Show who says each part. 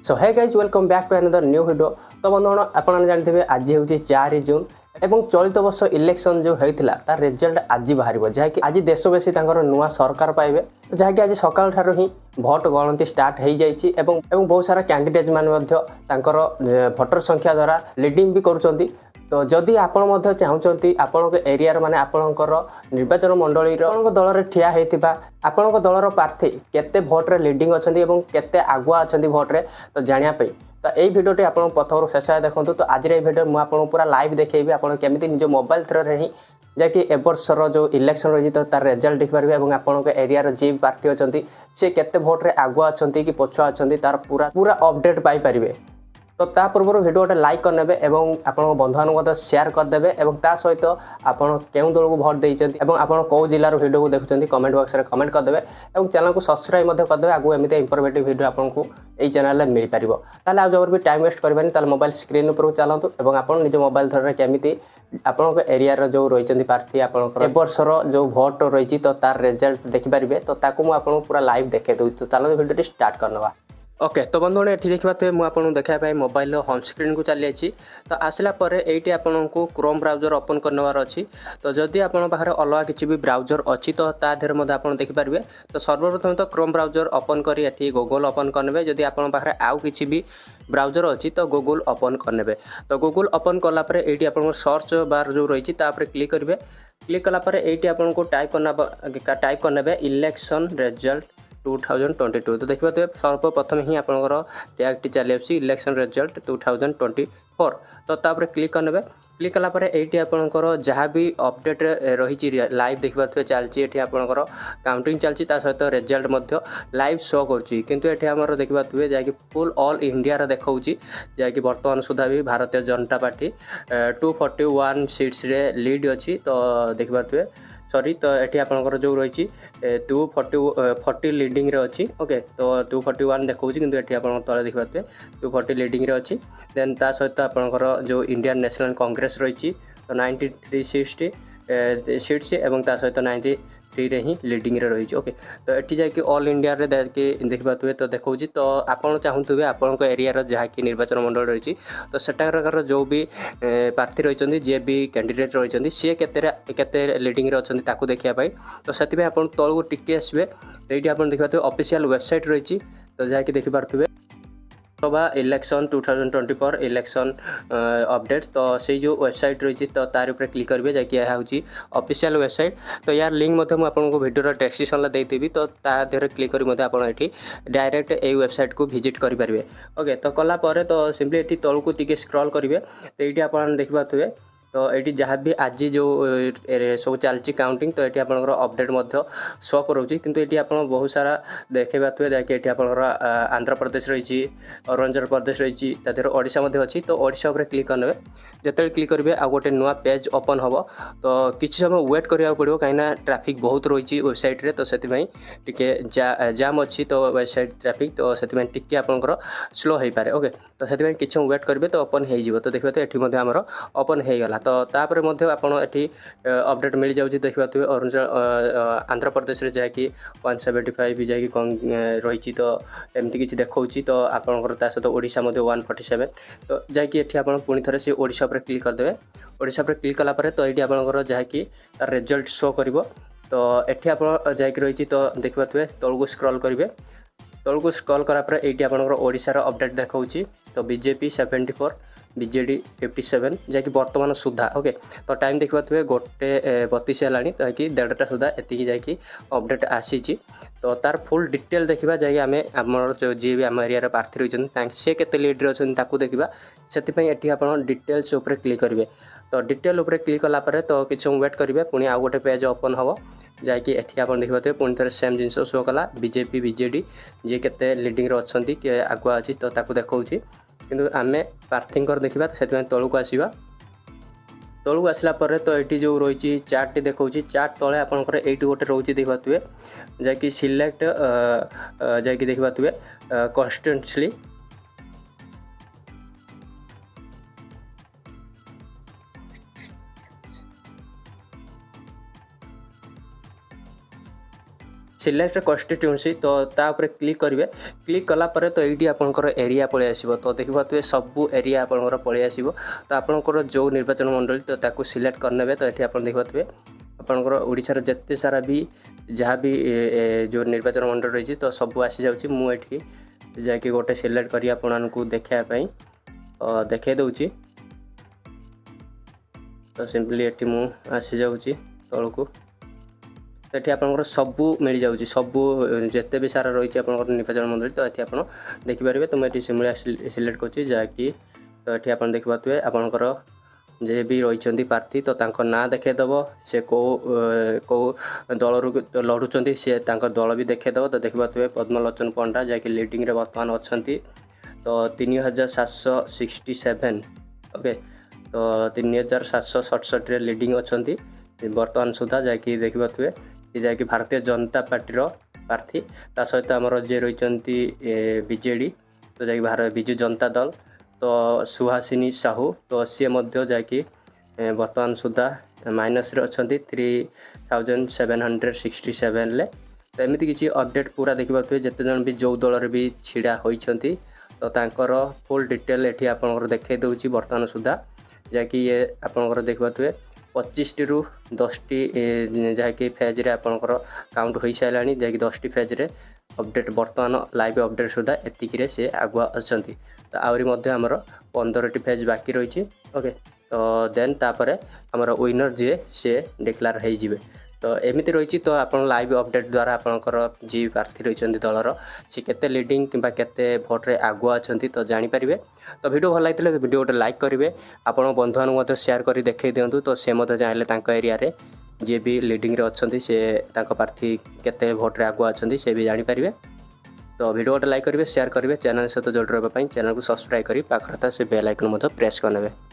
Speaker 1: So hey guys welcome back to another new video. तो बंधुगण आपने जानते आज हूँ 4 जून एवं चलित वर्ष इलेक्शन जो होता तार रिजल्ट आज बाहर जहाँकि आज देशवासी नुआ सरकार पाइबे जहाँकि आज सकाल ठार ही भोट गणति स्टार्ट हो जाइए बहुत सारा कैंडिडेट मान भोटर संख्या द्वारा लीडिंग भी करुँच। तो जदि आपण चाहते आपण एरिया माने आपणकर निर्वाचन मंडली आपण दल ठिया होता आपण दलर प्रार्थी केते भोट्रे लीडिंग अच्छा केते आगुआ अच्छा भोट्रे तो जानापी तो यही भिडियोटी आप प्रथम शेष देखो। तो आज भिडियो मुझे पूरा लाइव देखी आप केमी निज मोबाइल थ्रो ही जैकि एबर्षर जो इलेक्शन रही तो तार रिजल्ट देखिपारे और आपण एरिया जी प्रार्थी अच्छा सी केते भोट्रे आगुआ अच्छा कि पछुआ अच्छा तार पूरा पूरा अपडेट पाइपर। तो ता पूर्व वीडियो गोटे लाइक करने और आप बंधु शेयर करदे और ता सहित आप केउं दल को भोट देइछन्ती और आप कौ जिलार वीडियो को देखुं कमेंट बॉक्स में कमेंट करदे और चैनल को सब्सक्राइब करदे आगु एमती इंफॉर्मेटिव वीडियो आपको यही चैनल में मिल पार। ताले आज जब भी टाइम वेस्ट करबानी ताले मोबाइल स्क्रीन ऊपर चलतु और आप निज मोबाइल थ्रो केमी आपण एरिया जो रही प्रार्थी आप वर्षर जो भोट रही तो तार रिजल्ट देखिपारे तो आपको पूरा लाइव देखे दूँ। तो चलो वीडियो स्टार्ट करना। ओके तो बंधुगण ये देखा मुझे देखापी मोबाइल होम स्क्रीन को चली जाइए। तो आसला ये आपन को क्रोम ब्राउजर ओपन करनवार अच्छी। तो जदि आपन पाखे अलग किसी भी ब्राउजर अच्छी तो तादेह आप देखिपारे। तो सर्वप्रथम तो क्रोम ब्राउजर ओपन करी गूगल ओपन करने जदि आपन पाखे आउ किसी भी ब्राउजर अच्छी तो गूगल ओपन करने। तो गूगल ओपन कलापर ये आप सर्च बार जो रही क्लिक करेंगे। क्लिक कलापर ये आपको टाइप करने इलेक्शन रिजल्ट 2022। तो देखिए तो सर्वप्रथम ही आपंकर टैग चली इलेक्शन रिजल्ट 2024। तो तापर क्लिक करने। क्लिक कलापर ये आपंकर जहाँ भी अपडेट रही लाइव देखिए चलती आपंकर काउंटिंग चलती सहित रिजल्ट लाइव शो कर देखिए जहाँकि फुल ऑल इंडिया देखा जहाँकि बर्तमान सुधा भी भारतीय जनता पार्टी 241 सीट्स रे लीड अच्छी। तो देखिए सॉरी तो ये आपंकर जो रही 240 लीडिंग रे अच्छी। ओके तो 241 देखा कि आप तले देखिए 240 लीडिंग रे अच्छी। देन ता सहित आपंकर जो इंडियन नेशनल कांग्रेस रही तो 93 सीट्स एवं ता सहित 93 रे ही लीडिंग रे रही। ओके तो ये जाकि ऑल इंडिया रे देखिए तो देखा तो आपड़ चाहूबे आपण एरिया जहाँ कि निर्वाचन मंडल रही तो सेटाकर जो भी प्रार्थी रही जी भी कैंडिडेट रही सी केते लीडिंग रे अच्छा देखापी। तो से आप तौक टिके आसवे ये आप देखिए ऑफिशियल वेबसाइट रही तो जहाँकि देखिपे इलेक्शन 2024 इलेक्शन अपडेट। तो से जो वेबसाइट रही तो तार ऊपर क्लिक करेंगे जैकि यह हूँ ऑफिशियल वेबसाइट। तो यार लिंक आपको वीडियो डिस्क्रिप्शन देती तो तादेह क्लिक कर डायरेक्ट यही वेबसाइट को विजिट करेंगे। ओके तो कलापर तो सिंपली ये तौक टी स्क्रॉल करेंगे तो ये आप देखिए तो ये जहाँ भी आज जो सब चलती काउंटिंग तो ये आपंकर अपडेट शो करोची किंतु ये आप बहुत सारा देखे पारे जैकि ये आपंकर आंध्र प्रदेश रही अरुणाचल प्रदेश रही ओडिशा अच्छी। तो ओडिशा उपर क्लिक करने जिते क्लिक करेंगे आ गोटे नुआ पेज ओपन हम तो किसी समय वेट करा पड़ो कहीं ट्राफिक बहुत रही वेबसाइट रे। तो से जाम अच्छी तो वेबसाइट ट्राफिक तो से आपंकर स्लो हो पारे। ओके तो से किसी वेट करेंगे तो ओपन हो। तो देखिए तो ये आमर ओपन हो गला। तो तापर आपड़ी अपडेट मिल जाऊँगी देखिए अरुणाचल आंध्र प्रदेश में जहाँकि 175 जैकि रही तो एमती किसी देखा। तो आपंकर सहित ओडिशा 147 तो जैकि ये पुणी थे से ओडिशा पर क्लिक करदे। ओडिशा पर क्लिक कलापर तो ये आपंकर जहाँकि तार रिजल्ट शो कर। तो ये आप जैकि रही तो देखिए तौक स्क्रॉल करेंगे तौक स्क्रॉल करापर ये आपंकर ओडिशार अपडेट देखा। तो बीजेपी 74 बीजेडी 57 जैकि बर्तमान सुधा। ओके तो टाइम देखिए 1:32 है तो कि 1:30 सुधा एति जैकि अपडेट आसी। तो तार फुल डिटेल देखा जैकि आम जो जी भी आम एरिया प्रार्थी रही सी के लीड्रे अच्छा देखा से आप डिटेल्स उपर क्लिक करेंगे। तो डिटेल उपर क्लिक कलापर तो किसी वेट करेंगे पुणी आउ गोटे पेज ओपन हम जैकि ये आप देखिए पुणी थे सेम जिन शो कला बीजेपी बीजेडी जी के लीडिंग अच्छा किए आगुआ अच्छी तो देखा किंतु आम प्रार्थी देखा से तौक आसवा। तौक आसला तो ये जो रही चार्ट देखा चार्ट तले आपंकर ये गोटे रोचे देखिए जैकि सिलेक्ट जैकि देखिए कन्स्टिट्यूएंसी सिलेक्ट कन्स्टिट्यूएंसी तो तापर क्लिक करेंगे क्लिक कलापर तो ये आपंकर एरिया पलि आसो तो देखिए सबू एरिया आपंकर पलि आसो तो आपंकर जो निर्वाचन मंडली तो ताकू सिलेक्ट करने तो ये आप देखिए आपंकर ओडिशार जिते सारा भी जहाँ भी जो निर्वाचन मंडल रही तो सबू आसी जाऊँगी मुझे जाकि गोटे सिलेक्ट कर आपको देखापी देखे दूची तो सिंपली ये मुझे आसी जाऊँगी तौक तो ये आपंकर सबू मिल जाऊँगी सबू जिते भी सारा रही है निर्वाचन मंडली तो ये आप देखिपारे तो मुझे सिंपली सिलेक्ट कर जहाँकि तो ये आप देखिए आपंकर जे भी रही प्रार्थी तो ना देखेदेव से कौ दल लड़ुंट सी दल भी देखेदेव तो देखिए पद्मलोचन पंडा जहाँकि लिडिंग रे बर्तमान अच्छा तो 3767 ओके तो 3767 लिडिंग अच्छा बर्तमान सुधा जहाँकि देखिए जहाँकि भारतीय जनता पार्टी प्रार्थी ता सहित आमर जे रही बीजेडी तो जहाँकि विजु जनता दल तो सुहासिनी साहू तो सी जहाँकि बर्तमान सुधा माइनस रे अच्छा 3767 तो एमती किसी अपडेट पूरा देखिए जिते जन भी जो दल भी छिड़ा होती तो तांकर फुल डिटेल ये आपंकर देखे दूसरी बर्तमान सुधा जहाँकि ये आपंकर देखिए 25 टी 10 जहाँकि फेज्रे आपंकर काउंट हो सारे जहाँकि 10 टी फेज्रे अपडेट बर्तमान लाइव अपडेट सुधा एतिक से आगुआ अच्छा तो आहरी आमर 15 टी फेज बाकी रही ओके तो देन तापर आमर विनर जी सी डिक्लेयर हो तो एमती रही तो आप लाइव अपडेट द्वारा आपंकर जी प्रार्थी रही दलर सी केते लीडिंग कि केते भोट्रे आगुआ अच्छा तो जानीपारे तो वीडियो भल लगी तो वीडियो गोटे लाइक करेंगे आपण बंधु मानक सेयार कर देखा दिंतु तो सी चाहिए एरिया रे जी भी लीडिंग रे अच्छा से प्रार्थी केते भोट्रे आगुआ अच्छा से भी जानीपारे तो वीडियो गोटे लाइक करेंगे सेयार करेंगे चैनल सहित जोड़ रहा चैनल को सब्सक्राइब कर पाखर से बेल आइकन प्रेस करने।